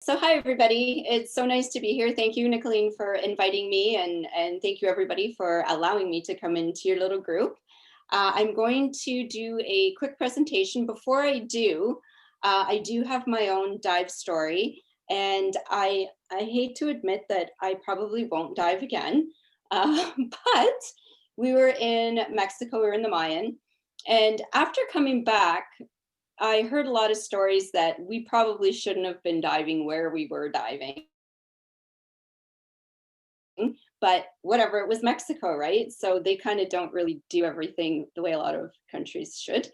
So hi, everybody. It's so nice to be here. Thank you, Nicolene, for inviting me, and thank you, everybody, for allowing me to come into your little group. I'm going to do a quick presentation. Before I do have my own dive story, and I hate to admit that I probably won't dive again, but we were in Mexico, we were in the Mayan, and after coming back, I heard a lot of stories that we probably shouldn't have been diving where we were diving, but whatever, it was Mexico, right? So they kind of don't really do everything the way a lot of countries should.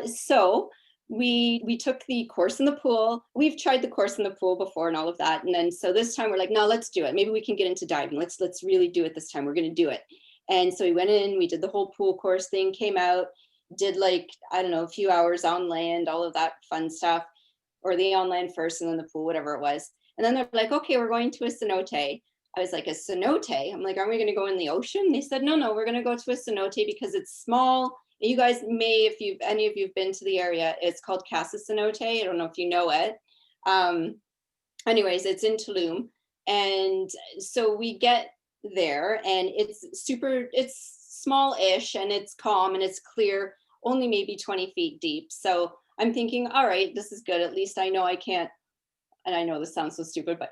So we took the course in the pool. We've tried the course in the pool before and all of that, and then so this time we're like, no, let's do it. Maybe we can get into diving. Let's really do it this time. We're going to do it. And so we went in. We did the whole pool course thing. Came out, did like I don't know, a few hours on land, all of that fun stuff, or the on land first and then the pool, whatever it was. And then they're like, okay, we're going to a cenote. I was like, a cenote? I'm like, aren't we going to go in the ocean? They said, no, we're going to go to a cenote because it's small. You guys may, if any of you've been to the area, it's called Casa Cenote. I don't know if you know it. Anyways, it's in Tulum. And so we get there and it's small-ish and it's calm and it's clear, only maybe 20 feet deep. So I'm thinking, all right, this is good. At least I know I can't, and I know this sounds so stupid, but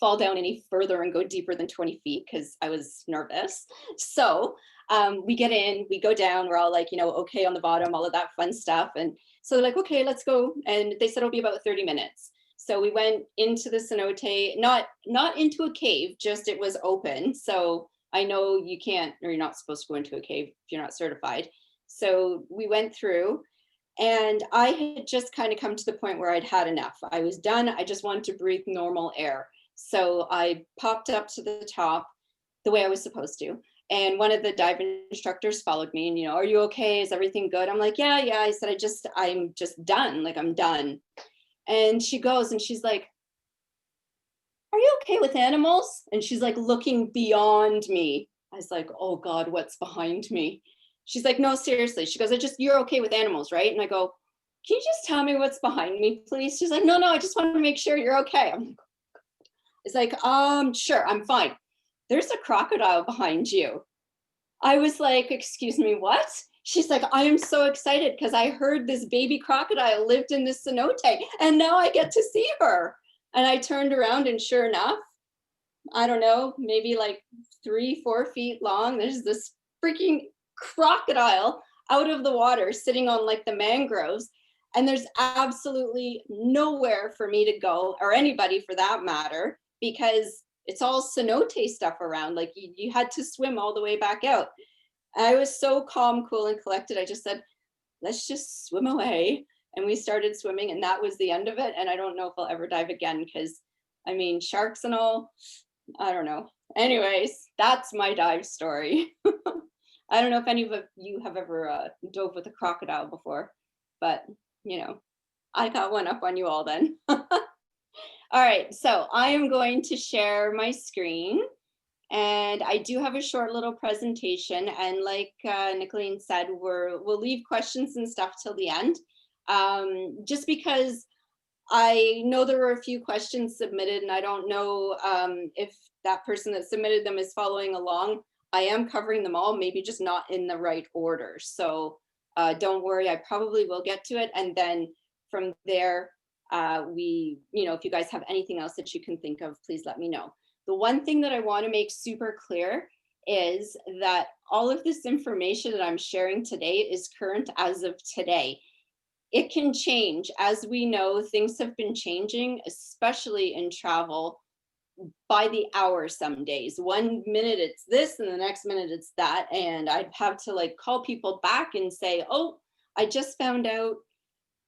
fall down any further and go deeper than 20 feet because I was nervous. So we get in, we go down, we're all like, okay on the bottom, all of that fun stuff. And so they're like, okay, let's go. And they said it'll be about 30 minutes. So we went into the cenote, not into a cave, just it was open. So I know you can't, or you're not supposed to go into a cave if you're not certified. So we went through and I had just kind of come to the point where I'd had enough. I was done. I just wanted to breathe normal air. So I popped up to the top the way I was supposed to. And one of the dive instructors followed me and, are you okay? Is everything good? I'm like, yeah. I said, I'm just done. Like, I'm done. And she goes and she's like, are you okay with animals? And she's like looking beyond me. I was like, oh God, what's behind me? She's like, no, seriously. She goes, you're okay with animals, right? And I go, can you just tell me what's behind me, please? She's like, no, I just want to make sure you're okay. I'm like, it's like, sure, I'm fine. There's a crocodile behind you. I was like, excuse me, what? She's like, I am so excited because I heard this baby crocodile lived in this cenote and now I get to see her. And I turned around and sure enough, I don't know, maybe like 3-4 feet long, there's this freaking crocodile out of the water sitting on like the mangroves. And there's absolutely nowhere for me to go, or anybody for that matter, because it's all cenote stuff around. Like you had to swim all the way back out. I was so calm, cool, and collected. I just said, let's just swim away. And we started swimming, and that was the end of it. And I don't know if I'll ever dive again because, I mean, sharks and all, I don't know. Anyways, that's my dive story. I don't know if any of you have ever dove with a crocodile before, but I got one up on you all then. All right, so I am going to share my screen. And I do have a short little presentation. And like Nicolene said, we'll leave questions and stuff till the end. Just because I know there were a few questions submitted and I don't know if that person that submitted them is following along. I am covering them all, maybe just not in the right order. So don't worry, I probably will get to it. And then from there, if you guys have anything else that you can think of, please let me know. The one thing that I want to make super clear is that all of this information that I'm sharing today is current as of today. It can change. As we know, things have been changing, especially in travel, by the hour some days. 1 minute it's this and the next minute it's that. And I'd have to like call people back and say, oh, I just found out,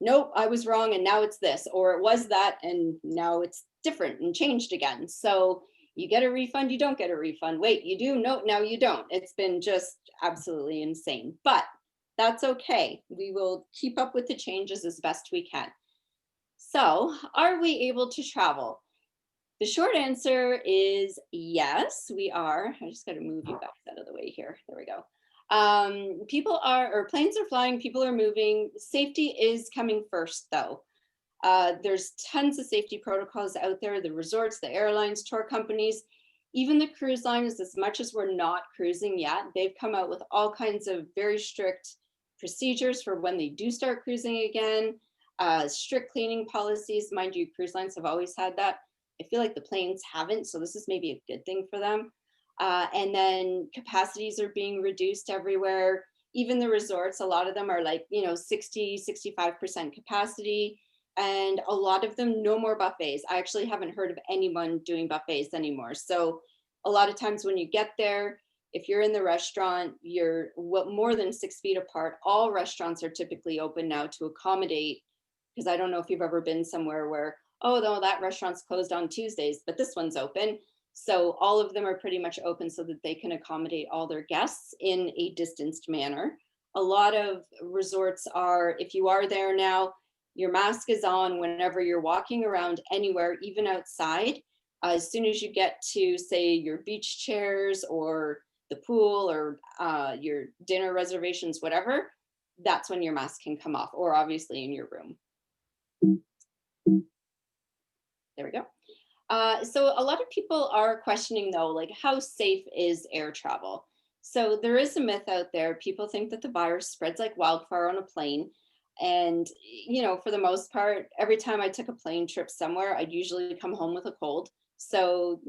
nope, I was wrong and now it's this, or it was that and now it's different and changed again. So you get a refund, you don't get a refund. Wait, you do? No, now you don't. It's been just absolutely insane, but that's okay. We will keep up with the changes as best we can. So are we able to travel? The short answer is yes, we are. I just got to move you guys out of the way here. There we go. Planes are flying, people are moving. Safety is coming first though. There's tons of safety protocols out there, the resorts, the airlines, tour companies, even the cruise lines. As much as we're not cruising yet, they've come out with all kinds of very strict procedures for when they do start cruising again, strict cleaning policies. Mind you, cruise lines have always had that. I feel like the planes haven't, so this is maybe a good thing for them. And then capacities are being reduced everywhere. Even the resorts, a lot of them are like, 60, 65% capacity. And a lot of them, no more buffets. I actually haven't heard of anyone doing buffets anymore. So a lot of times when you get there, if you're in the restaurant, you're more than 6 feet apart. All restaurants are typically open now to accommodate, because I don't know if you've ever been somewhere where, oh, no, that restaurant's closed on Tuesdays, but this one's open. So all of them are pretty much open so that they can accommodate all their guests in a distanced manner. A lot of resorts are, if you are there now, your mask is on whenever you're walking around anywhere, even outside. As soon as you get to, say, your beach chairs or the pool or your dinner reservations, whatever, that's when your mask can come off, or obviously in your room. There we go. So a lot of people are questioning, though, like, how safe is air travel? So there is a myth out there. People think that the virus spreads like wildfire on a plane. And, for the most part, every time I took a plane trip somewhere, I'd usually come home with a cold. So,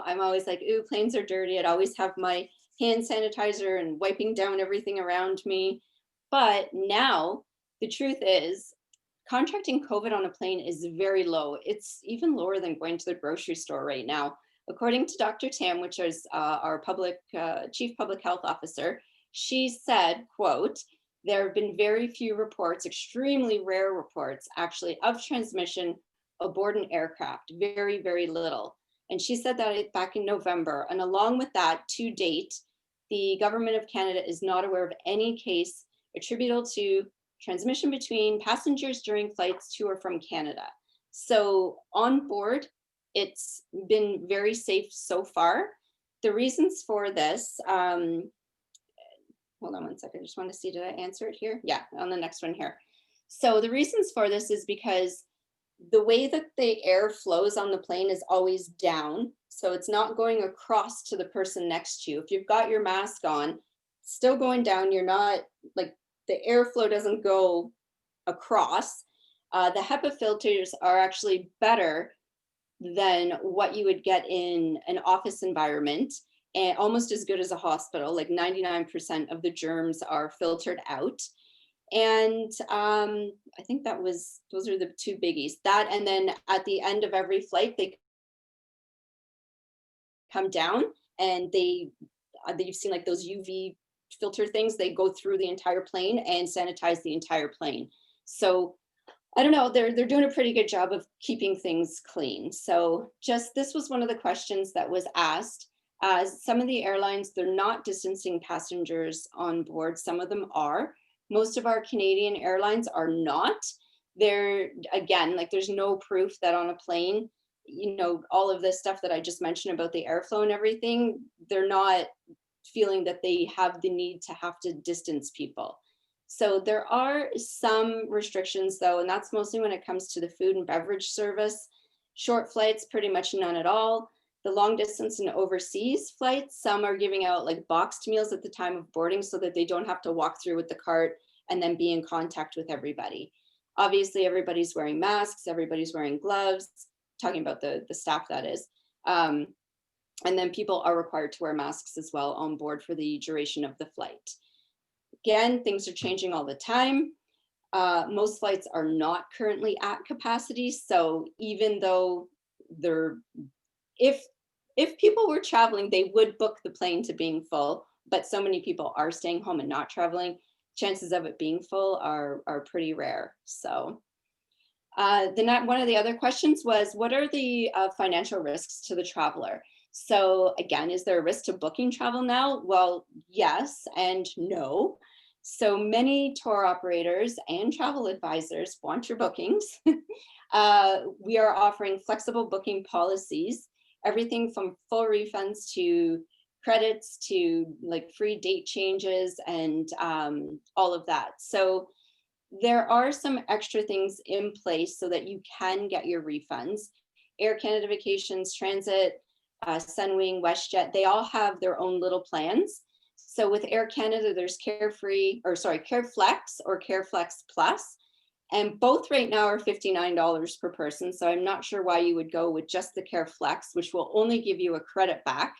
I'm always like, ooh, planes are dirty. I'd always have my hand sanitizer and wiping down everything around me. But now the truth is, contracting COVID on a plane is very low. It's even lower than going to the grocery store right now. According to Dr. Tam, which is our chief public health officer, she said, quote, there have been very few reports, extremely rare reports, actually, of transmission aboard an aircraft, very, very little. And she said that back in November. And along with that, to date, the government of Canada is not aware of any case attributable to transmission between passengers during flights to or from Canada. So on board, it's been very safe so far. The reasons for this, hold on one second, I just want to see, did I answer it here? Yeah, on the next one here. So the reasons for this is because the way that the air flows on the plane is always down. So it's not going across to the person next to you. If you've got your mask on, still going down, you're not, like, the airflow doesn't go across. The HEPA filters are actually better than what you would get in an office environment, and almost as good as a hospital. Like 99% of the germs are filtered out. And I think those are the two biggies. That, and then at the end of every flight, they come down and you've seen like those UV filter things, they go through the entire plane and sanitize the entire plane. So I don't know, they're doing a pretty good job of keeping things clean. So this was one of the questions that was asked. Some of the airlines, they're not distancing passengers on board. Some of them are. Most of our Canadian airlines are not. They're, again, like, there's no proof that on a plane, all of this stuff that I just mentioned about the airflow and everything, they're not feeling that they have the need to have to distance people. So there are some restrictions, though, and that's mostly when it comes to the food and beverage service. Short flights, pretty much none at all. The long distance and overseas flights, some are giving out like boxed meals at the time of boarding so that they don't have to walk through with the cart and then be in contact with everybody. Obviously, everybody's wearing masks, everybody's wearing gloves, talking about the staff, that is. And then people are required to wear masks as well on board for the duration of the flight. Again, things are changing all the time. Most flights are not currently at capacity. So even though if people were traveling, they would book the plane to being full, but so many people are staying home and not traveling, chances of it being full are pretty rare. So one of the other questions was, what are the financial risks to the traveler? So again, is there a risk to booking travel now? Well, yes and no. So many tour operators and travel advisors want your bookings. We are offering flexible booking policies, everything from full refunds to credits to like free date changes and all of that. So There are some extra things in place so that you can get your refunds. Air Canada Vacations, Transit, Sunwing, Westjet, they all have their own little plans. So with Air Canada, there's Carefree, or sorry, CareFlex or CareFlex Plus. And both right now are $59 per person. So I'm not sure why you would go with just the CareFlex, which will only give you a credit back.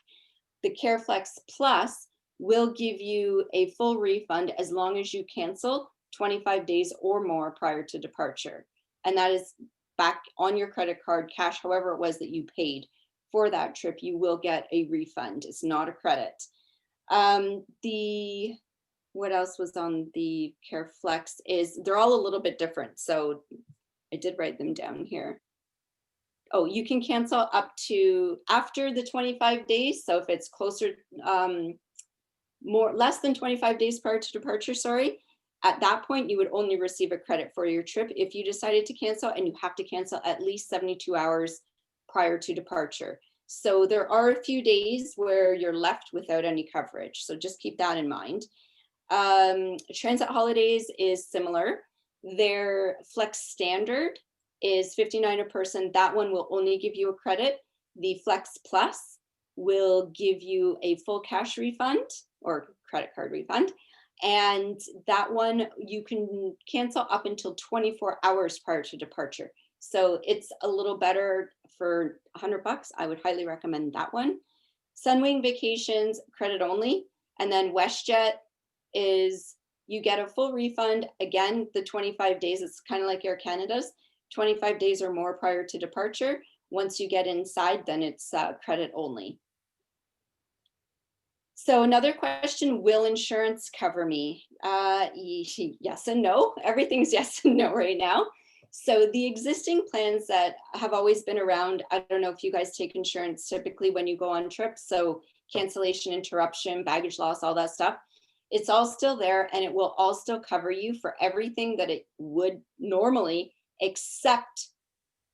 The CareFlex Plus will give you a full refund as long as you cancel 25 days or more prior to departure. And that is back on your credit card, cash, however it was that you paid for that trip, you will get a refund. It's not a credit. What else was on the CareFlex is they're all a little bit different. So I did write them down here. Oh, you can cancel up to after the 25 days. So if it's closer, less than 25 days prior to departure, sorry, at that point, you would only receive a credit for your trip if you decided to cancel, and you have to cancel at least 72 hours prior to departure. So there are a few days where you're left without any coverage. So just keep that in mind. Transit Holidays is similar. Their Flex Standard is $59 a person. That one will only give you a credit. The Flex Plus will give you a full cash refund or credit card refund. And that one you can cancel up until 24 hours prior to departure. So it's a little better for $100. I would highly recommend that one. Sunwing Vacations, credit only. And then Westjet is you get a full refund. Again, the 25 days, it's kind of like Air Canada's, 25 days or more prior to departure. Once you get inside, then it's credit only. So another question, will insurance cover me? Yes and no. Everything's yes and no right now. So the existing plans that have always been around, I don't know if you guys take insurance typically when you go on trips. So cancellation, interruption, baggage loss, all that stuff. It's all still there, and it will all still cover you for everything that it would normally, except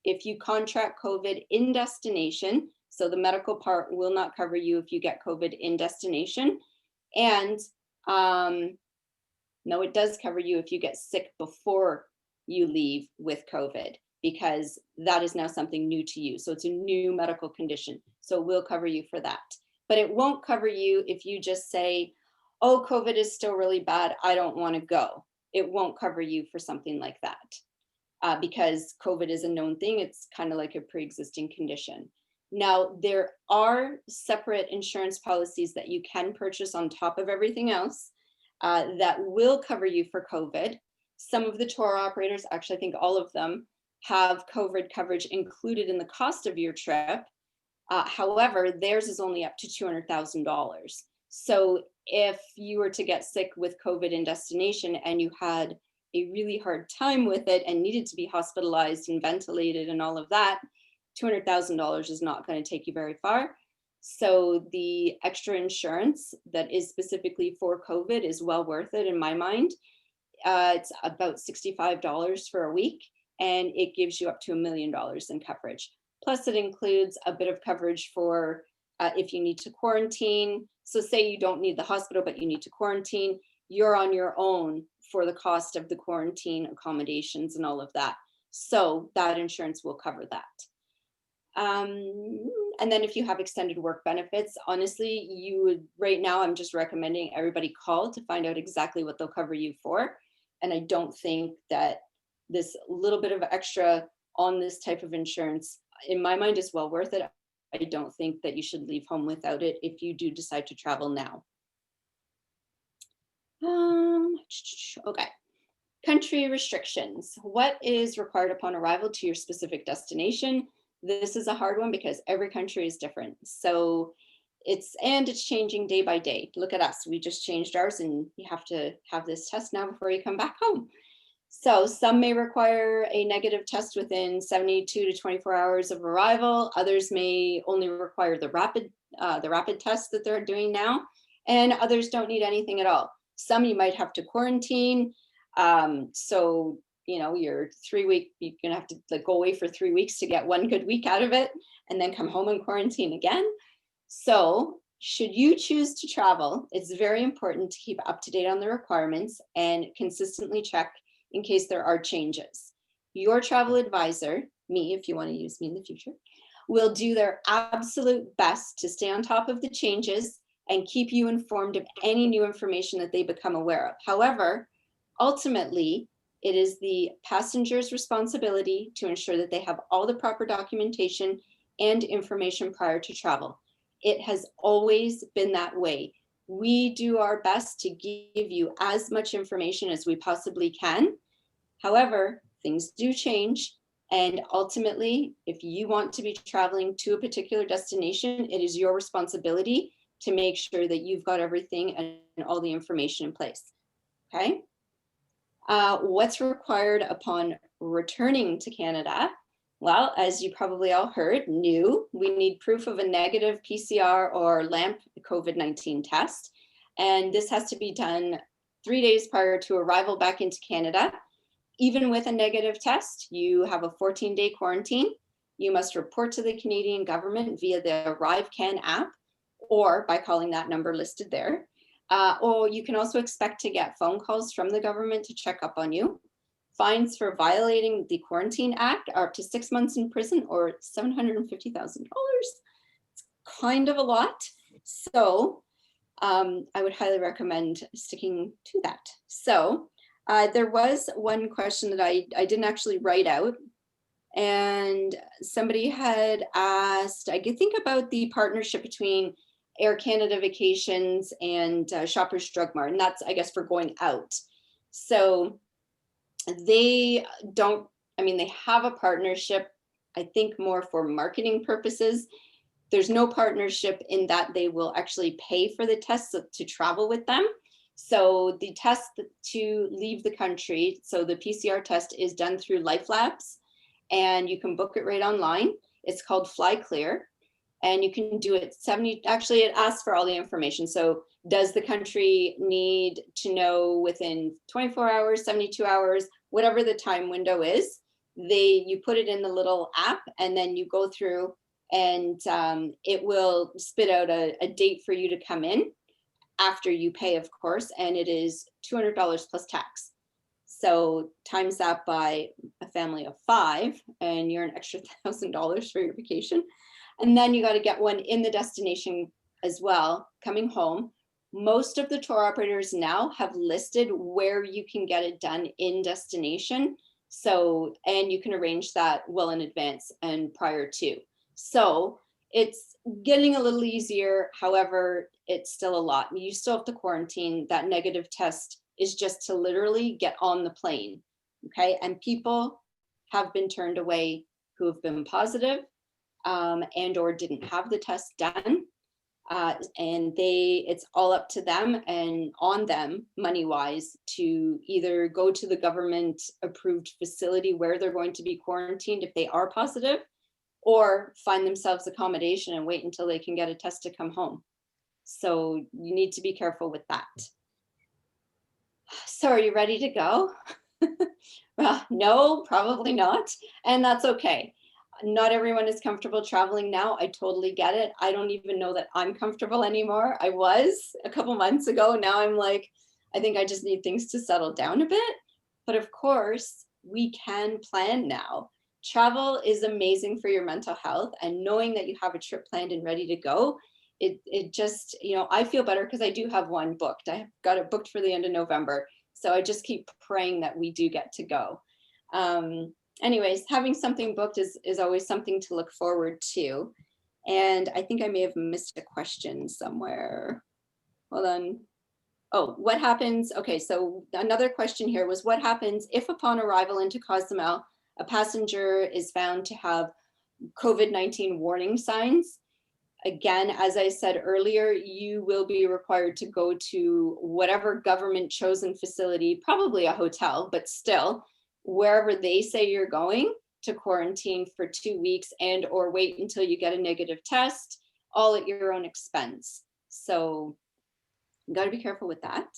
if you contract COVID in destination. So the medical part will not cover you if you get COVID in destination. And no, it does cover you if you get sick before you leave with COVID, because that is now something new to you. So it's a new medical condition. So we'll cover you for that. But it won't cover you if you just say, oh, COVID is still really bad, I don't want to go. It won't cover you for something like that because COVID is a known thing. It's kind of like a pre-existing condition. Now, there are separate insurance policies that you can purchase on top of everything else that will cover you for COVID. Some of the tour operators, actually I think all of them, have COVID coverage included in the cost of your trip. However, theirs is only up to $200,000. So if you were to get sick with COVID in destination and you had a really hard time with it and needed to be hospitalized and ventilated and all of that, $200,000 is not going to take you very far. So the extra insurance that is specifically for COVID is well worth it in my mind. It's about $65 for a week, and it gives you up to $1 million in coverage. Plus it includes a bit of coverage for if you need to quarantine. So say you don't need the hospital, but you need to quarantine, you're on your own for the cost of the quarantine accommodations and all of that. So that insurance will cover that. And then if you have extended work benefits, honestly, you would, right now, I'm just recommending everybody call to find out exactly what they'll cover you for. And I don't think that this little bit of extra on this type of insurance, in my mind, is well worth it. I don't think that you should leave home without it if you do decide to travel now. Okay. Country restrictions. What is required upon arrival to your specific destination? This is a hard one because every country is different. So it's changing day by day. Look at us. We just changed ours, and you have to have this test now before you come back home. So some may require a negative test within 72 to 24 hours of arrival. Others may only require the rapid test that they're doing now, and others don't need anything at all. Some you might have to quarantine. So you know, your 3 week, you're gonna have to go away for 3 weeks to get 1 good week out of it, and then come home and quarantine again. So should you choose to travel, it's very important to keep up to date on the requirements and consistently check in case there are changes. Your travel advisor, me, if you want to use me in the future, will do their absolute best to stay on top of the changes and keep you informed of any new information that they become aware of. However, ultimately, it is the passenger's responsibility to ensure that they have all the proper documentation and information prior to travel. It has always been that way. We do our best to give you as much information as we possibly can. However, things do change. And ultimately, if you want to be traveling to a particular destination, it is your responsibility to make sure that you've got everything and all the information in place. Okay. What's required upon returning to Canada? Well, as you probably all heard, we need proof of a negative PCR or LAMP COVID-19 test. And this has to be done 3 days prior to arrival back into Canada. Even with a negative test, you have a 14-day quarantine. You must report to the Canadian government via the ArriveCan app or by calling that number listed there. Or you can also expect to get phone calls from the government to check up on you. Fines for violating the Quarantine Act are up to 6 months in prison or $750,000. It's kind of a lot. So I would highly recommend sticking to that. So there was one question that I didn't actually write out. And somebody had asked, I could think about the partnership between Air Canada Vacations and Shoppers Drug Mart, and that's, I guess, for going out. So they don't, they have a partnership, I think more for marketing purposes. There's no partnership in that they will actually pay for the tests to travel with them. So the test to leave the country, so the PCR test is done through Life Labs, and you can book it right online. It's called Fly Clear. And you can do it actually it asks for all the information. So does the country need to know within 24 hours, 72 hours, whatever the time window is, you put it in the little app and then you go through and it will spit out a date for you to come in after you pay, of course, and it is $200 plus tax. So times that by a family of 5 and you're an extra $1,000 for your vacation. And then you got to get one in the destination as well, coming home. Most of the tour operators now have listed where you can get it done in destination. So, and you can arrange that well in advance and prior to. So it's getting a little easier. However, it's still a lot. You still have to quarantine. That negative test is just to literally get on the plane. Okay. And people have been turned away who have been positive. And or didn't have the test done, and it's all up to them and on them money-wise to either go to the government approved facility where they're going to be quarantined if they are positive, or find themselves accommodation and wait until they can get a test to come home. So you need to be careful with that. So are you ready to go? Well, no, probably not, and that's okay. Not everyone is comfortable traveling now. I totally get it. I don't even know that I'm comfortable anymore. I was a couple months ago. Now I'm like, I think I just need things to settle down a bit. But of course, we can plan now. Travel is amazing for your mental health, and knowing that you have a trip planned and ready to go, it just, I feel better because I do have one booked. I've got it booked for the end of November. So I just keep praying that we do get to go. Anyways, having something booked is always something to look forward to. And I think I may have missed a question somewhere. Hold on. Oh, what happens? Okay, so another question here was, what happens if upon arrival into Cozumel, a passenger is found to have COVID-19 warning signs? Again, as I said earlier, you will be required to go to whatever government chosen facility, probably a hotel, but still, wherever they say you're going, to quarantine for 2 weeks and or wait until you get a negative test, all at your own expense. So you got to be careful with that.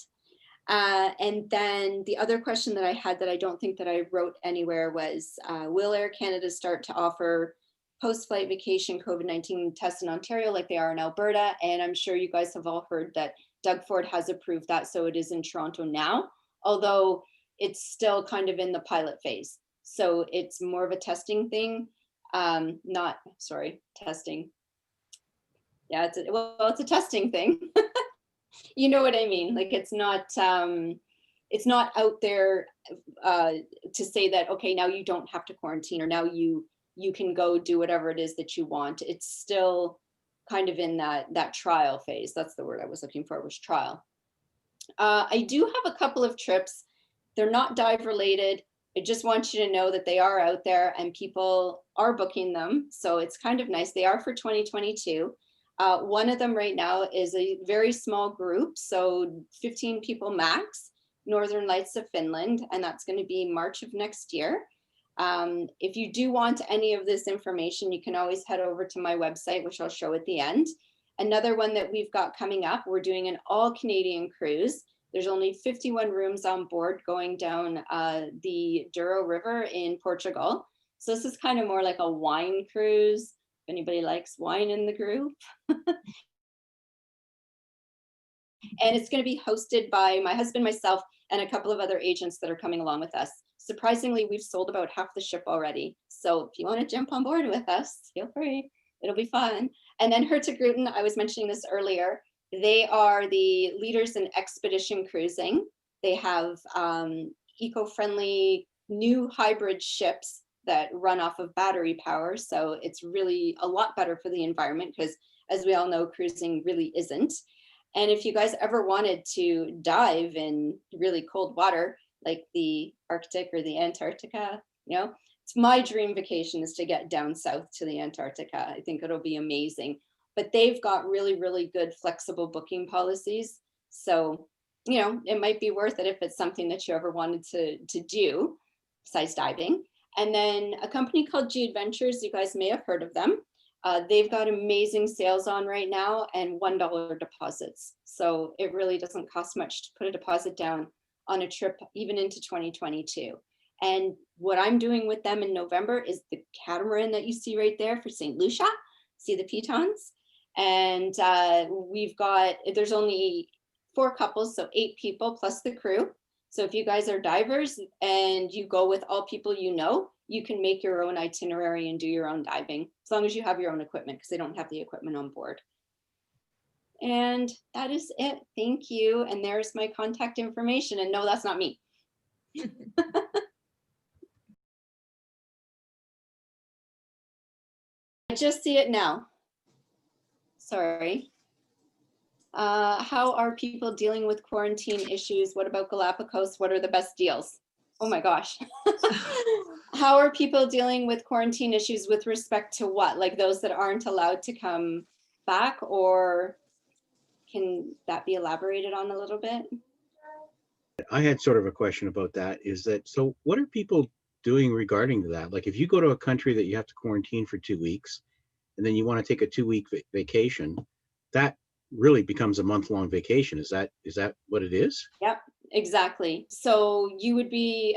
And then the other question that I had that I don't think that I wrote anywhere was, will Air Canada start to offer post-flight vacation COVID-19 tests in Ontario like they are in Alberta? And I'm sure you guys have all heard that Doug Ford has approved that, so it is in Toronto now. Although it's still kind of in the pilot phase. So it's more of a testing thing. Not, sorry, testing. Yeah, it's a testing thing. You know what I mean? Like it's not out there to say that, okay, now you don't have to quarantine, or now you can go do whatever it is that you want. It's still kind of in that trial phase. That's the word I was looking for, was trial. I do have a couple of trips. They're not dive related. I just want you to know that they are out there and people are booking them. So it's kind of nice. They are for 2022. One of them right now is a very small group, so 15 people max, Northern Lights of Finland, and that's going to be March of next year. If you do want any of this information, you can always head over to my website, which I'll show at the end. Another one that we've got coming up, we're doing an all Canadian cruise. There's only 51 rooms on board going down the Douro River in Portugal. So this is kind of more like a wine cruise, if anybody likes wine in the group. And it's going to be hosted by my husband, myself, and a couple of other agents that are coming along with us. Surprisingly, we've sold about half the ship already. So if you want to jump on board with us, feel free. It'll be fun. And then Hurtigruten, I was mentioning this earlier, they are the leaders in expedition cruising. They have eco-friendly new hybrid ships that run off of battery power. So it's really a lot better for the environment, because as we all know, cruising really isn't. And if you guys ever wanted to dive in really cold water, like the Arctic or the Antarctica, you know, it's my dream vacation is to get down south to the Antarctica. I think it'll be amazing. But they've got really, really good flexible booking policies. So, you know, it might be worth it if it's something that you ever wanted to do, besides diving. And then a company called G Adventures, you guys may have heard of them. They've got amazing sales on right now and $1 deposits. So it really doesn't cost much to put a deposit down on a trip, even into 2022. And what I'm doing with them in November is the catamaran that you see right there for St. Lucia. See the pitons? And there's only 4 couples, so 8 people plus the crew. So if you guys are divers and you go with all people you know, you can make your own itinerary and do your own diving, as long as you have your own equipment, because they don't have the equipment on board. And that is it. Thank you. And there's my contact information. And no, that's not me. I just see it now. Sorry. How are people dealing with quarantine issues? What about Galapagos? What are the best deals? Oh my gosh. How are people dealing with quarantine issues with respect to what? Like those that aren't allowed to come back, or can that be elaborated on a little bit? I had sort of a question about that. Is that, so what are people doing regarding to that? Like if you go to a country that you have to quarantine for 2 weeks and then you want to take a 2-week vacation, that really becomes a month-long vacation. Is that what it is? Yep, exactly. So you would be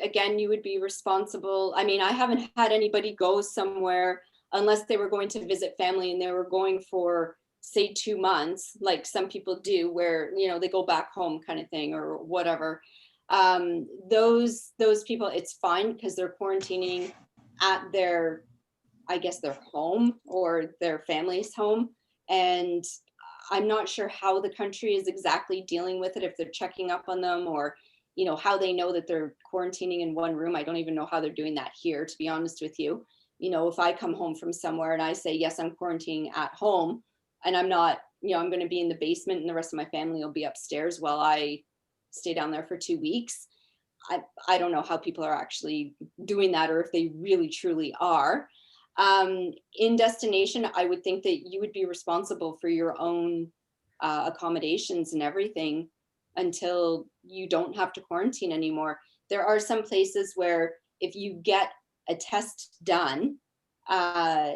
responsible. I mean, I haven't had anybody go somewhere unless they were going to visit family and they were going for, say, 2 months, like some people do, where, you know, they go back home kind of thing or whatever. Those people, it's fine because they're quarantining at their, I guess, their home or their family's home. And I'm not sure how the country is exactly dealing with it, if they're checking up on them, or, you know, how they know that they're quarantining in one room. I don't even know how they're doing that here, to be honest with you. You know, if I come home from somewhere and I say, yes, I'm quarantining at home, and I'm not, you know, I'm going to be in the basement and the rest of my family will be upstairs while I stay down there for 2 weeks. I don't know how people are actually doing that, or if they really truly are. In destination, I would think that you would be responsible for your own accommodations and everything until you don't have to quarantine anymore. There are some places where if you get a test done,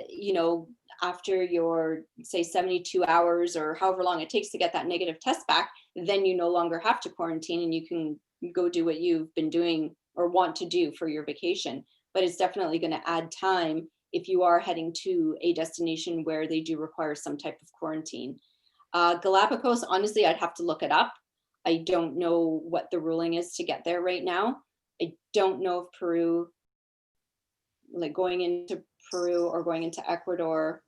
you know, after your, say, 72 hours or however long it takes to get that negative test back, then you no longer have to quarantine and you can go do what you've been doing or want to do for your vacation. But it's definitely going to add time if you are heading to a destination where they do require some type of quarantine. Galapagos, honestly, I'd have to look it up. I don't know what the ruling is to get there right now. I don't know if Peru, like going into Peru or going into Ecuador.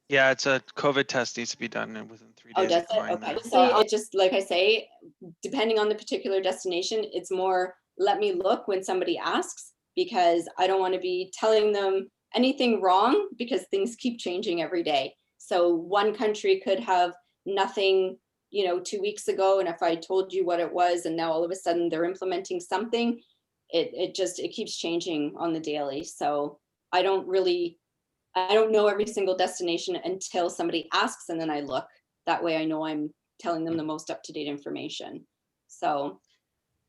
Yeah, it's a COVID test needs to be done within 3 Oh, days does of it? going Okay. there. So it just, like I say, depending on the particular destination, it's more let me look when somebody asks, because I don't want to be telling them anything wrong because things keep changing every day. So one country could have nothing, 2 weeks ago, and if I told you what it was, and now all of a sudden they're implementing something, it keeps changing on the daily. So I don't know every single destination until somebody asks, and then I look. That way I know I'm telling them the most up-to-date information. So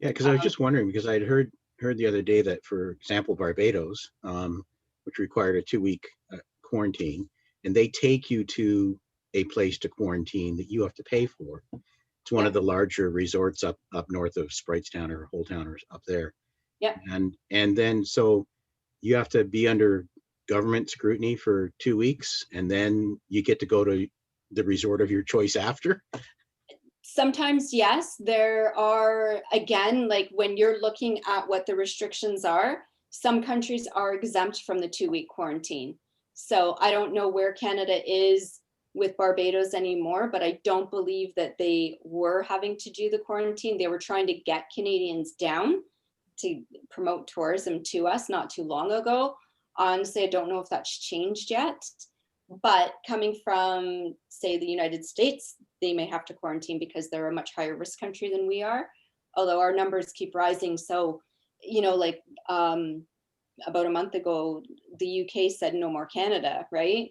Yeah, because I was just wondering, because I'd heard the other day that, for example, Barbados, which required a 2-week quarantine, and they take you to a place to quarantine that you have to pay for. It's one yeah, of the larger resorts up north of Spritetown or Holetown or up there. yeah, And then so you have to be under government scrutiny for 2 weeks, and then you get to go to the resort of your choice after. sometimes yes. There are, again, like when you're looking at what the restrictions are, some countries are exempt from the 2-week quarantine. So I don't know where Canada is with Barbados anymore, but I don't believe that they were having to do the quarantine. They were trying to get Canadians down to promote tourism to us not too long ago. Honestly, I don't know if that's changed yet. But coming from, say, the United States, they may have to quarantine because they're a much higher risk country than we are, although our numbers keep rising. So, like about a month ago, the UK said no more Canada, right?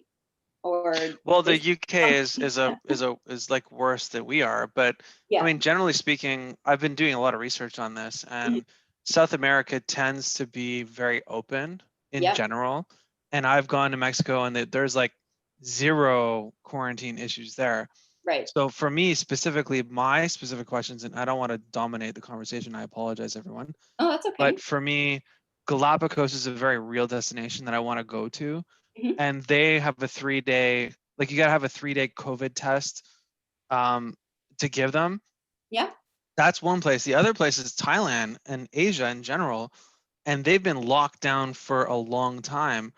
Or Well, the UK is like worse than we are, but I yeah, mean, generally speaking, I've been doing a lot of research on this, and South America tends to be very open in yeah, general. And I've gone to Mexico, and there's like zero quarantine issues there. right. So for me specifically, my specific questions, and I don't want to dominate the conversation. I apologize, everyone. Oh, that's okay. But for me, Galapagos is a very real destination that I want to go to. Mhm. And they have a 3-day, like you got to have a 3-day COVID test to give them. Yeah, That's one place. The other place is Thailand and Asia in general. And they've been locked down for a long time.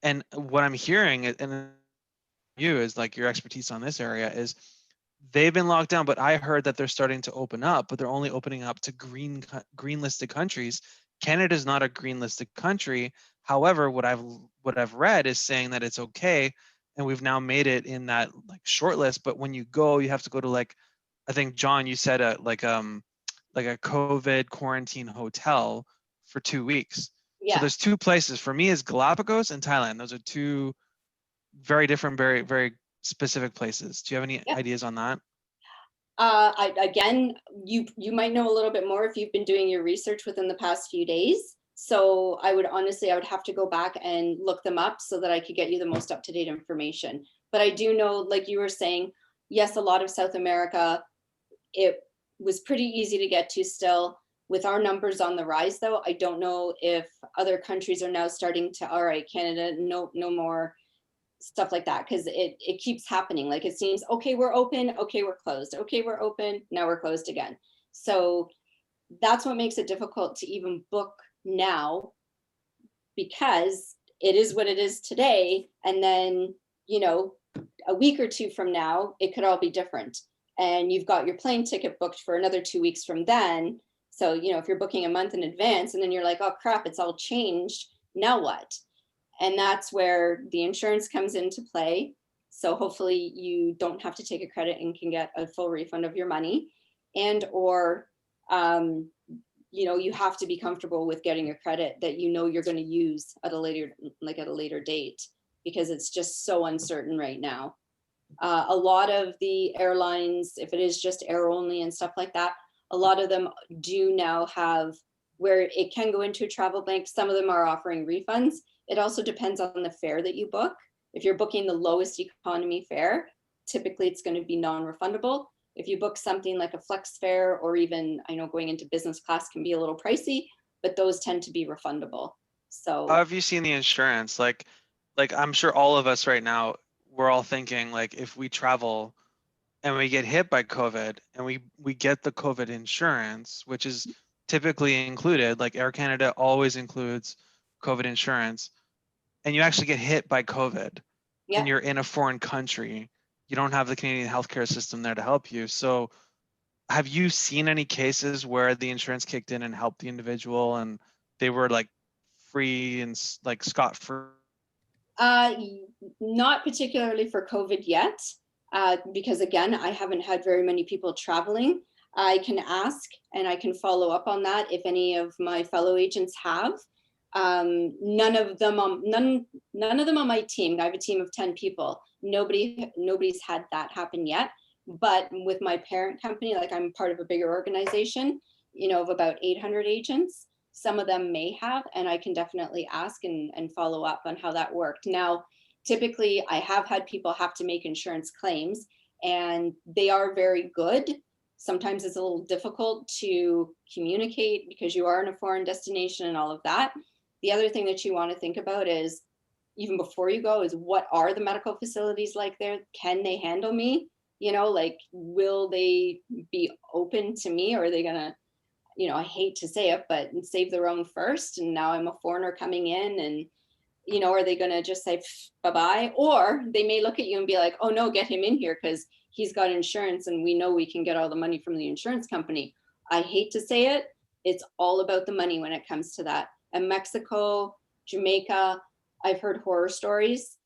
And what I'm hearing, and you is like your expertise on this area, is they've been locked down, but I heard that they're starting to open up, but they're only opening up to green listed countries. Canada is not a green listed country. However, what I've read is saying that it's okay, and we've now made it in that like short list. But when you go, you have to go to like, I think John, you said like a COVID quarantine hotel for 2 weeks. So yeah. there's two places for me is Galapagos and Thailand. Those are two very different, very, very specific places. Do you have any Yeah. ideas on that? Again, you might know a little bit more if you've been doing your research within the past few days. So I would have to go back and look them up so that I could get you the most up-to-date information. But I do know, like you were saying, yes, a lot of South America, it was pretty easy to get to still. With our numbers on the rise, though, I don't know if other countries are now starting to, all right, Canada, no more, stuff like that, because it keeps happening. Like it seems, okay, we're open, okay, we're closed, okay, we're open, now we're closed again. So that's what makes it difficult to even book now, because it is what it is today, and then a week or two from now it could all be different, and you've got your plane ticket booked for another 2 weeks from then. So if you're booking a month in advance and then you're like, oh crap, it's all changed, now what? And that's where the insurance comes into play. So hopefully you don't have to take a credit and can get a full refund of your money. And or you have to be comfortable with getting a credit that you're going to use at a later date, because it's just so uncertain right now. A lot of the airlines, if it is just air only and stuff like that, a lot of them do now have where it can go into a travel bank. Some of them are offering refunds. It also depends on the fare that you book. If you're booking the lowest economy fare, typically it's going to be non-refundable. If you book something like a flex fare, or even, I know going into business class can be a little pricey, but those tend to be refundable. How So have you seen the insurance? Like I'm sure all of us right now, we're all thinking like if we travel and we get hit by COVID and we get the COVID insurance, which is typically included, like Air Canada always includes COVID insurance, and you actually get hit by COVID Yeah. and you're in a foreign country, you don't have the Canadian healthcare system there to help you. So have you seen any cases where the insurance kicked in and helped the individual and they were like free and like scot-free? Not particularly for COVID yet, because again, I haven't had very many people traveling. I can ask and I can follow up on that if any of my fellow agents have. None of them on my team. I have a team of 10 people. Nobody's had that happen yet. But with my parent company, like I'm part of a bigger organization, of about 800 agents. Some of them may have, and I can definitely ask and follow up on how that worked. Now, typically, I have had people have to make insurance claims, and they are very good. Sometimes it's a little difficult to communicate because you are in a foreign destination and all of that. The other thing that you want to think about is, even before you go, is what are the medical facilities like there? Can they handle me? Like, will they be open to me, or are they gonna, I hate to say it, but save their own first? And now I'm a foreigner coming in, and, are they going to just say bye-bye? Or they may look at you and be like, oh no, get him in here because he's got insurance and we know we can get all the money from the insurance company. I hate to say it. It's all about the money when it comes to that. And Mexico, Jamaica, I've heard horror stories.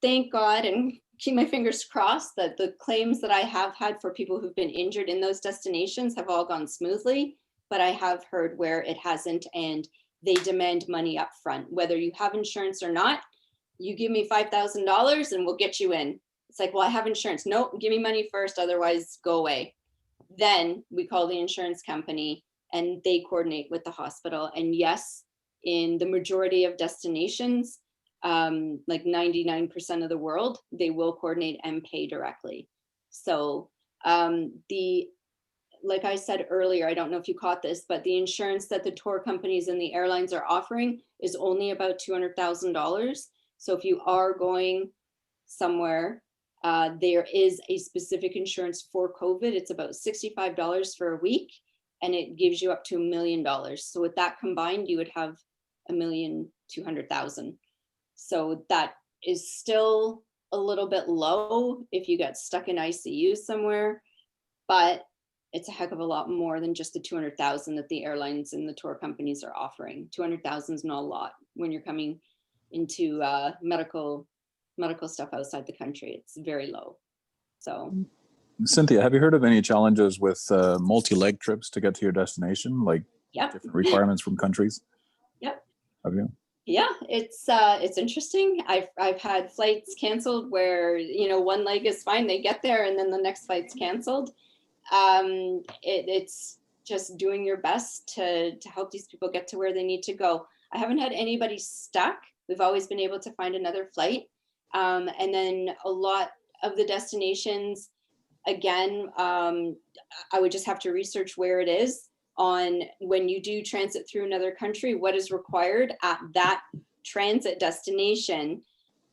Thank God, and keep my fingers crossed, that the claims that I have had for people who've been injured in those destinations have all gone smoothly, but I have heard where it hasn't, and they demand money up front. Whether you have insurance or not, you give me $5,000 and we'll get you in. It's like, well, I have insurance. Nope, give me money first, otherwise go away. Then we call the insurance company and they coordinate with the hospital. And yes, in the majority of destinations, like 99% of the world, they will coordinate and pay directly. So like I said earlier, I don't know if you caught this, but the insurance that the tour companies and the airlines are offering is only about $200,000. So if you are going somewhere, there is a specific insurance for COVID. It's about $65 for a week, and it gives you up to $1 million. So with that combined, you would have $1,200,000. So that is still a little bit low if you get stuck in ICU somewhere, but it's a heck of a lot more than just the $200,000 that the airlines and the tour companies are offering. $200,000 is not a lot when you're coming into medical stuff outside the country. It's very low. So, Cynthia, have you heard of any challenges with multi-leg trips to get to your destination, like different requirements from countries? Yep. Have you? Yeah, it's interesting. I've had flights canceled where, one leg is fine, they get there, and then the next flight's canceled. It's just doing your best to help these people get to where they need to go. I haven't had anybody stuck. We've always been able to find another flight. And then a lot of the destinations, again, I would just have to research where it is on when you do transit through another country, what is required at that transit destination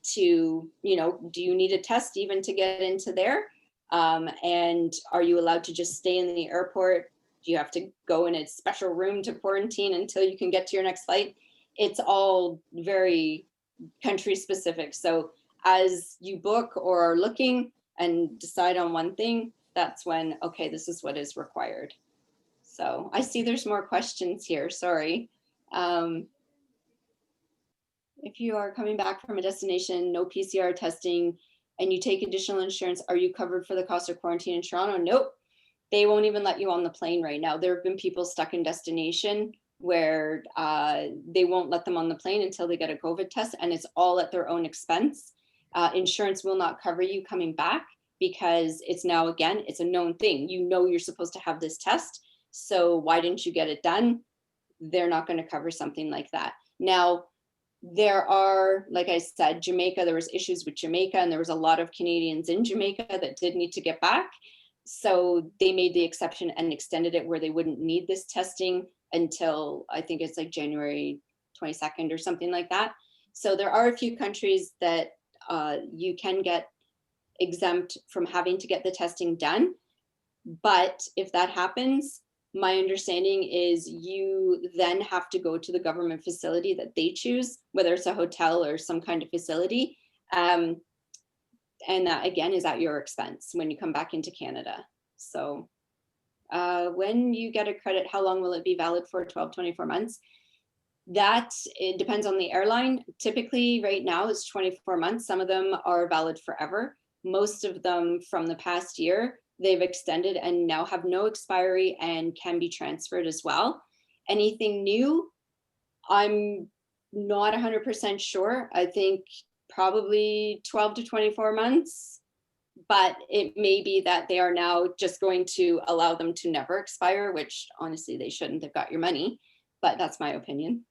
to, do you need a test even to get into there? And are you allowed to just stay in the airport? Do you have to go in a special room to quarantine until you can get to your next flight? It's all very country specific. So as you book or are looking and decide on one thing, that's when, okay, this is what is required. So I see there's more questions here, sorry. If you are coming back from a destination, no PCR testing, and you take additional insurance, are you covered for the cost of quarantine in Toronto? Nope. They won't even let you on the plane right now. There have been people stuck in destination where they won't let them on the plane until they get a COVID test, and it's all at their own expense. Insurance will not cover you coming back because it's now, again, it's a known thing. You're supposed to have this test. So why didn't you get it done? They're not going to cover something like that. Now, there are, like I said, Jamaica, there was issues with Jamaica, and there was a lot of Canadians in Jamaica that did need to get back. So they made the exception and extended it where they wouldn't need this testing until, I think it's like January 22nd or something like that. So there are a few countries that you can get exempt from having to get the testing done. But if that happens, my understanding is you then have to go to the government facility that they choose, whether it's a hotel or some kind of facility. And that again is at your expense when you come back into Canada. So when you get a credit, how long will it be valid for? 12, 24 months. That it depends on the airline. Typically right now it's 24 months. Some of them are valid forever. Most of them from the past year, they've extended and now have no expiry and can be transferred as well. Anything new, I'm not 100% sure. I think probably 12 to 24 months, but it may be that they are now just going to allow them to never expire, which honestly they shouldn't. They've got your money, but that's my opinion.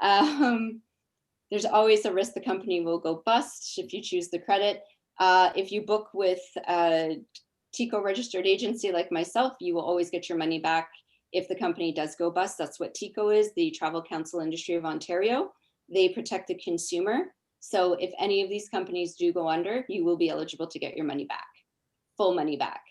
There's always a risk the company will go bust if you choose the credit. If you book with a TICO registered agency like myself, you will always get your money back if the company does go bust. That's what TICO is, the Travel Council Industry of Ontario. They protect the consumer. So if any of these companies do go under, you will be eligible to get your money back, full money back.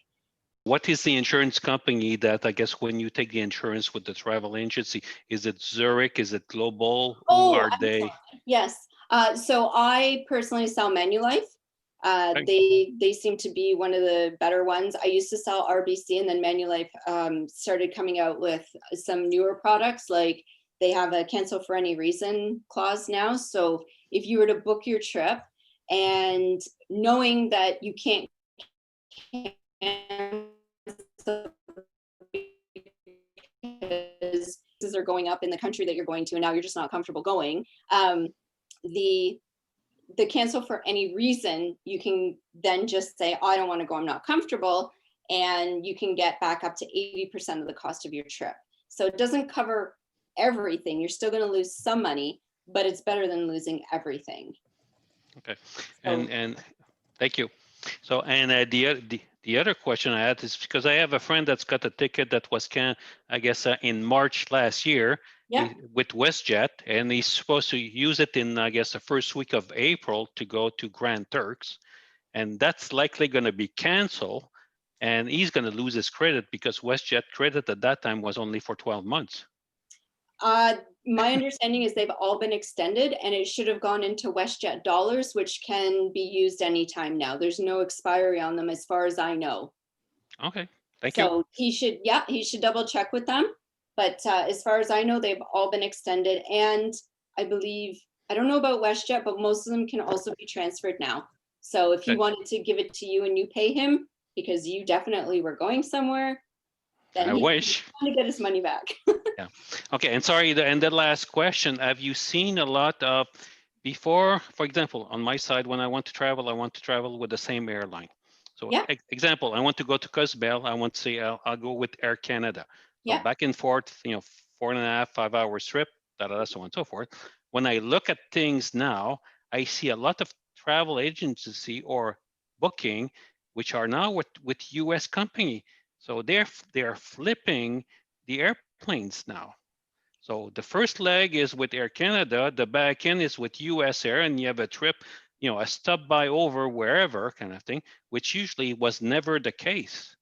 What is the insurance company that, I guess, when you take the insurance with the travel agency, is it Zurich? Is it Global? Who are they? Sorry. Yes. So I personally sell Manulife. They seem to be one of the better ones. I used to sell RBC, and then Manulife started coming out with some newer products, like they have a cancel for any reason clause now. So if you were to book your trip and knowing that you can't cancel because prices are going up in the country that you're going to, and now you're just not comfortable going, the cancel for any reason, you can then just say, oh, I don't want to go, I'm not comfortable, and you can get back up to 80% of the cost of your trip. So it doesn't cover everything. You're still going to lose some money, but it's better than losing everything. Okay, So, and thank you. So, and the other question I had is because I have a friend that's got a ticket that was in March last year, yeah, with Westjet, and he's supposed to use it in, I guess, the first week of April to go to Grand Turks, and that's likely going to be canceled, and he's going to lose his credit because Westjet credit at that time was only for 12 months. my understanding is they've all been extended, and it should have gone into Westjet dollars, which can be used anytime now. There's no expiry on them as far as I know. Okay, thank you. So he should double check with them. But as far as I know, they've all been extended. And I believe, I don't know about Westjet, but most of them can also be transferred now. So if he wanted to give it to you and you pay him because you definitely were going somewhere, then I wish. To get his money back. Yeah. Okay. And sorry, and the last question, have you seen a lot of, before, for example, on my side, when I want to travel with the same airline. So Yeah. Example, I want to go to Cozumel. I want to say I'll go with Air Canada. So Yeah. back and forth, 4.5, 5 hours trip, so on and so forth. When I look at things now, I see a lot of travel agency or booking, which are now with US company. So they're flipping the airplanes now. So the first leg is with Air Canada, the back end is with US Air, and you have a trip, a stop by over wherever kind of thing, which usually was never the case.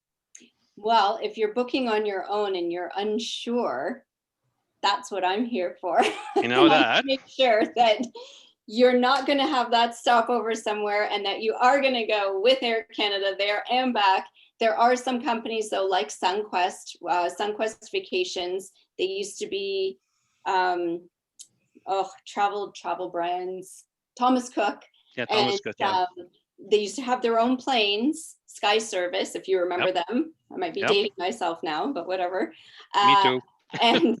Well, if you're booking on your own and you're unsure, that's what I'm here for. You know that. Make sure that you're not going to have that stopover somewhere, and that you are going to go with Air Canada there and back. There are some companies though, like SunQuest, SunQuest Vacations. They used to be travel brands, Thomas Cook. Yeah, Thomas Cook. Yeah. They used to have their own planes, Sky Service, if you remember them. I might be dating myself now, but whatever. Me too. And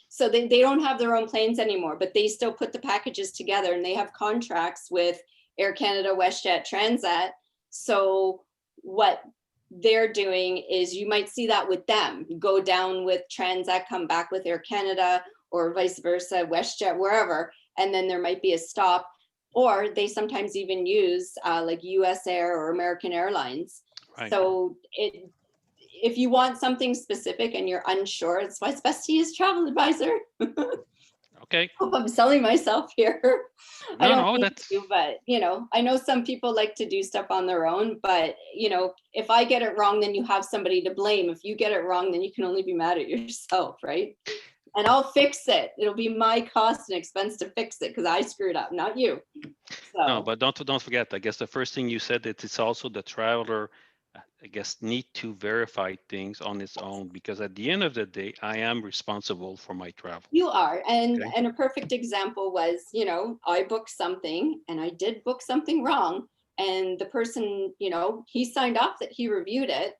so they don't have their own planes anymore, but they still put the packages together, and they have contracts with Air Canada, WestJet, Transat. So what they're doing is, you might see that with them, go down with Transat, come back with Air Canada, or vice versa, WestJet, wherever, and then there might be a stop. Or they sometimes even use like US Air or American Airlines. Right. So if you want something specific and you're unsure, it's why it's best to use Travel Advisor. Okay. Hope I'm selling myself here. I No, don't no, need that's to, but I know some people like to do stuff on their own, but if I get it wrong, then you have somebody to blame. If you get it wrong, then you can only be mad at yourself, right? And I'll fix it. It'll be my cost and expense to fix it because I screwed up, not you. no, So but don't forget. I guess the first thing you said that it's also the traveler. I guess need to verify things on its own because at the end of the day, I am responsible for my travel. you are, and Okay. and a perfect example was, I booked something and I did book something wrong, and the person, he signed off that he reviewed it.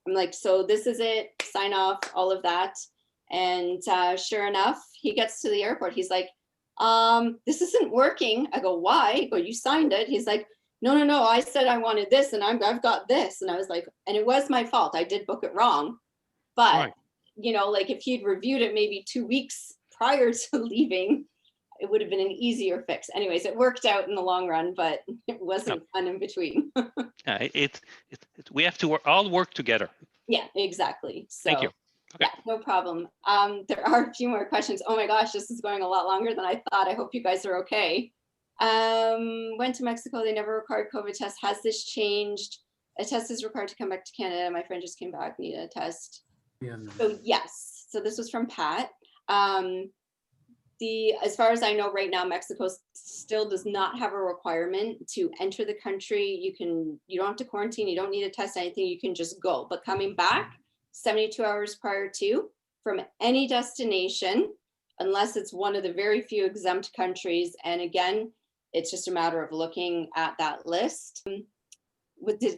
I'm like, so this is it, sign off, all of that. And sure enough, he gets to the airport. He's like, this isn't working. I go, why? I go, you signed it. He's like, no, I said I wanted this and I've got this. And I was like, and it was my fault. I did book it wrong. But, Right. like if he'd reviewed it maybe 2 weeks prior to leaving, it would have been an easier fix. Anyways, it worked out in the long run, but it wasn't fun in between. Yeah, we have to all work together. Yeah, exactly. So Thank you. Okay. yeah, no problem. There are a few more questions. Oh my gosh, this is going a lot longer than I thought. I hope you guys are okay. Went to Mexico. They never required COVID test. Has this changed? A test is required to come back to Canada. My friend just came back, needed a test. Yeah, no. So yes. So this was from Pat. As far as I know right now, Mexico still does not have a requirement to enter the country. You don't have to quarantine. You don't need to test anything. You can just go. But coming back 72 hours prior to from any destination, unless it's one of the very few exempt countries. And again, it's just a matter of looking at that list. Do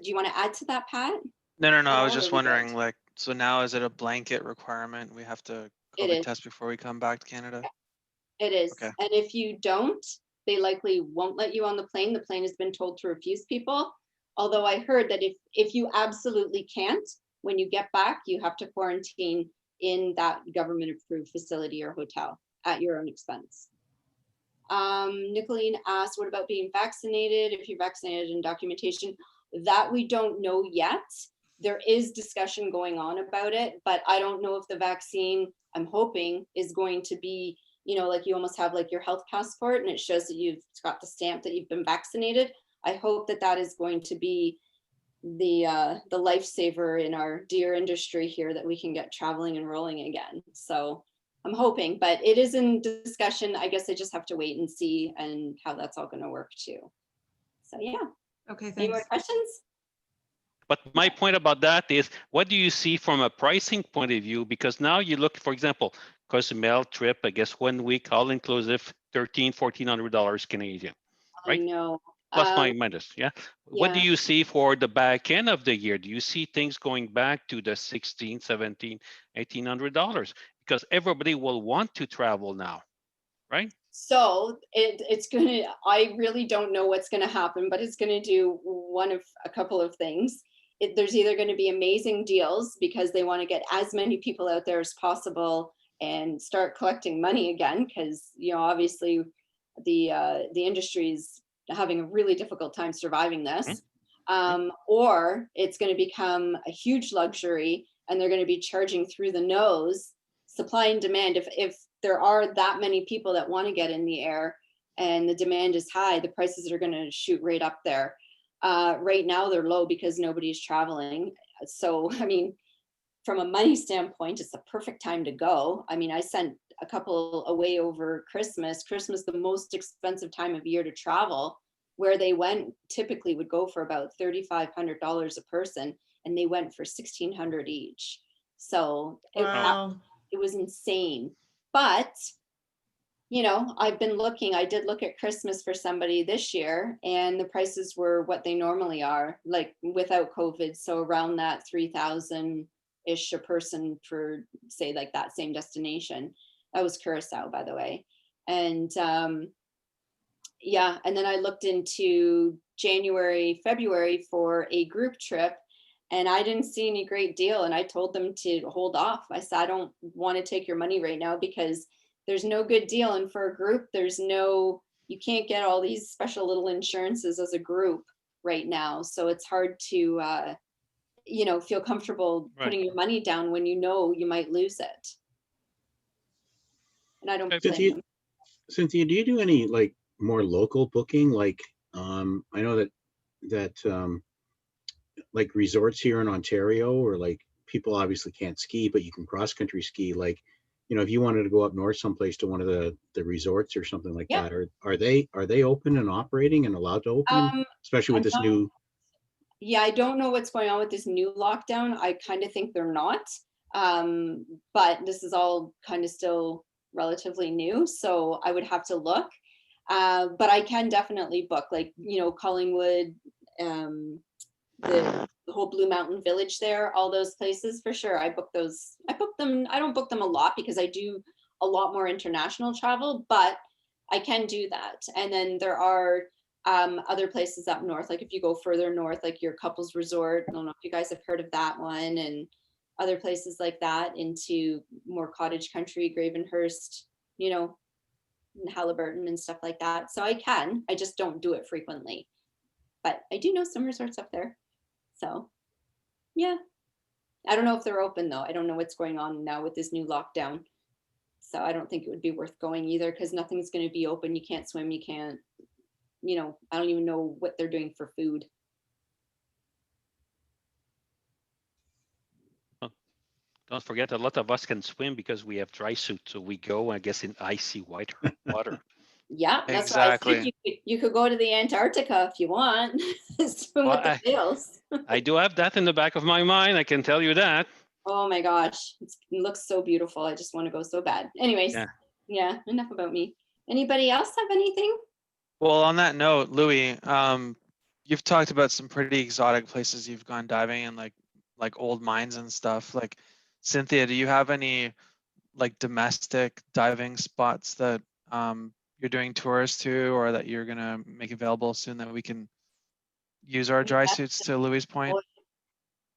you want to add to that, Pat? No. I was Oh, just we good. wondering, like, so now is it a blanket requirement? We have to It COVID is. test before we come back to Canada? It is. Okay. And if you don't, they likely won't let you on the plane. The plane has been told to refuse people. Although I heard that if you absolutely can't, when you get back, you have to quarantine in that government approved facility or hotel at your own expense. Nicolene asked, what about being vaccinated? If you're vaccinated and documentation, that we don't know yet. There is discussion going on about it, but I don't know if the vaccine, I'm hoping, is going to be, like you almost have like your health passport and it shows that you've got the stamp that you've been vaccinated. I hope that is going to be the lifesaver in our dear industry here, that we can get traveling and rolling again. So I'm hoping, but it is in discussion. I guess I just have to wait and see and how that's all going to work too. So yeah. Okay, Any more thanks. questions? But my point about that is, what do you see from a pricing point of view? Because now you look, for example, Cozumel trip, I guess 1 week, all inclusive, $1,400 Canadian, right? I know. Plus minus, yeah. What do yeah. you see for the back end of the year? Do you see things going back to the $1,600, $1,700, $1,800? Because everybody will want to travel now, right? So it's gonna, I really don't know what's gonna happen, but it's gonna do one of a couple of things. There's either gonna be amazing deals because they wanna get as many people out there as possible and start collecting money again, because obviously the industry's having a really difficult time surviving this. Or it's gonna become a huge luxury and they're gonna be charging through the nose. Supply and demand, if there are that many people that want to get in the air and the demand is high, the prices are going to shoot right up there. Right now they're low because nobody's traveling. So, I mean, from a money standpoint, it's the perfect time to go. I mean, I sent a couple away over Christmas, the most expensive time of year to travel. Where they went typically would go for about $3,500 a person, and they went for $1,600 each. So Wow. it was insane. But I've been looking. I did look at Christmas for somebody this year, and the prices were what they normally are, like without COVID. So around that 3,000-ish a person for, say, like that same destination. That was Curacao, by the way. And yeah, and then I looked into January, February for a group trip, and I didn't see any great deal. And I told them to hold off. I said, I don't want to take your money right now because there's no good deal. And for a group, you can't get all these special little insurances as a group right now. So it's hard to, feel comfortable putting your money down when you know you might lose it. And I don't blame them. Cynthia, do you do any like more local booking? Like, I know that like resorts here in Ontario, or like people obviously can't ski, but you can cross country ski. Like, if you wanted to go up north someplace to one of the resorts or something like Yeah. that, are they open and operating and allowed to open, especially with I'm this not- new? Yeah, I don't know what's going on with this new lockdown. I kind of think they're not. But this is all kind of still relatively new, so I would have to look. But I can definitely book, like, Collingwood, the whole Blue Mountain Village there, all those places for sure. I book those. I book them. I don't book them a lot because I do a lot more international travel, but I can do that. And then there are other places up north, like if you go further north, like your couples resort. I don't know if you guys have heard of that one, and other places like that into more cottage country, Gravenhurst, and Halliburton and stuff like that. So I just don't do it frequently, but I do know some resorts up there. So yeah, I don't know if they're open though. I don't know what's going on now with this new lockdown. So I don't think it would be worth going either, because nothing's going to be open. You can't swim. You can't, I don't even know what they're doing for food. Don't forget, a lot of us can swim because we have dry suits, so we go, I guess, in icy white water. Yeah, that's Exactly. why I said you could go to the Antarctica if you want. Swim Well, with the whales. I do have that in the back of my mind. I can tell you that. Oh my gosh, it looks so beautiful. I just want to go so bad. Anyways, yeah, enough about me. Anybody else have anything? Well, on that note, Louis, you've talked about some pretty exotic places you've gone diving in, like old mines and stuff. Like, Cynthia, do you have any like domestic diving spots that you're doing tours to, or that you're gonna make available soon that we can use our dry suits, to Louis' point?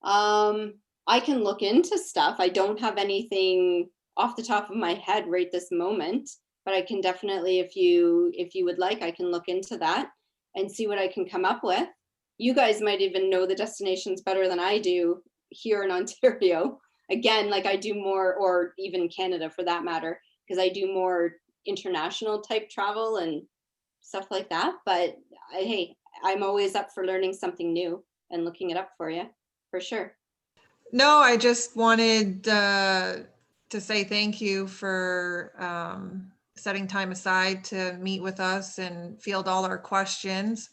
I can look into stuff. I don't have anything off the top of my head right this moment, but I can definitely, if you would like, I can look into that and see what I can come up with. You guys might even know the destinations better than I do here in Ontario. Again, like I do more, or even Canada for that matter, because I do more international type travel and stuff like that. But hey, I'm always up for learning something new and looking it up for you, for sure. No, I just wanted to say thank you for setting time aside to meet with us and field all our questions.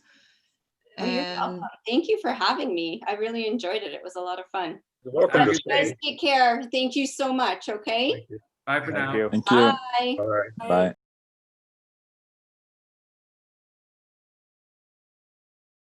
Oh, you're And welcome. Thank you for having me. I really enjoyed it. It was a lot of fun. You're welcome to You guys stay. take care. Thank you so much. Okay. Thank you. Bye for now. Thank you. Bye. All right. Bye.